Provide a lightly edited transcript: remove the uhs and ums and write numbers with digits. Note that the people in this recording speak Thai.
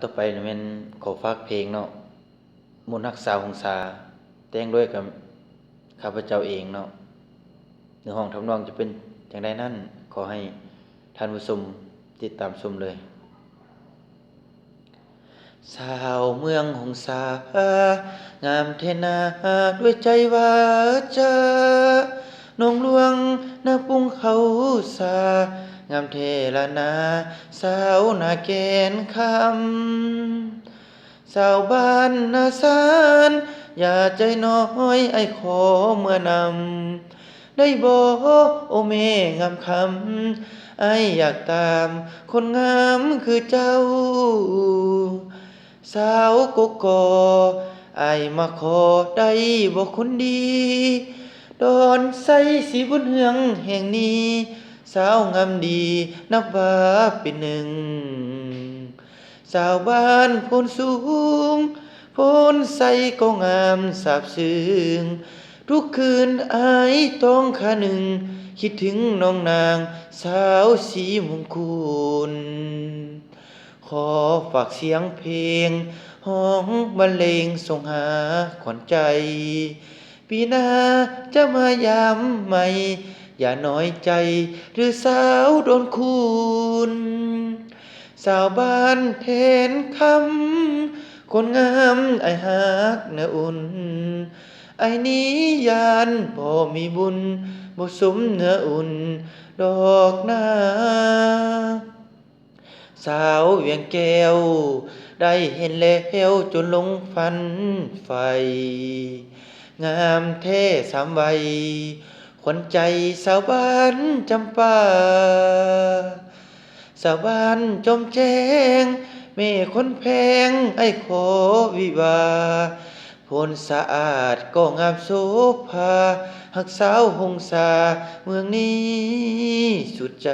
ต่อไปนี่แม่นขอฝากเพลงเนาะมนต์รักสาวหงสาแต่งด้วยกับข้าพเจ้าเองเนาะเนื้อห้องทำนองจะเป็นจังใดนั้นขอให้ท่านผู้ชมติดตามชมเลยสาวเมืองหงสางามเทนาด้วยใจว่าจานงหลวงนาปุงเขาสางามเทละนาสาวนาแกนคำสาวบ้านนาสานอย่าใจน้อยไอ้ขอเมื่อนำได้บ่โอเมงามคำไอ้อยากตามคนงามคือเจ้าสาวกกอไอ้มาขอได้บ่คนดีดอนใสสีบุญเฮืองแห่งนี้สาวงามดีนับว่าเป็นหนึ่งสาวบ้านโพนสูงโพนใสก็งามสาบซึ้งทุกคืนอายต้องคาหนึ่งคิดถึงน้องนางสาวสีมงกุลขอฝากเสียงเพลงห้องบรรเลงส่งหาขวัญใจปีหน้าจะมายามใหม่อย่าน้อยใจหรือสาวโดนคุณสาวบ้านเทนคำคนงามไอฮักเนื้ออุ่นไอนี้ยานบ่มีบุญบ่สมเนื้ออุ่นดอกนาสาวเวียงแก้วได้เห็นแล้วจนหลงฝันใฝ่งามแท้สามวัยขวัญใจสาวบ้านจำปาสาวบ้านจอมแจ้งแม่คนแพงไอ้ขอวิวาพลสะอาดก็งามโสภาหักสาวหงสาเมืองนี้สุดใจ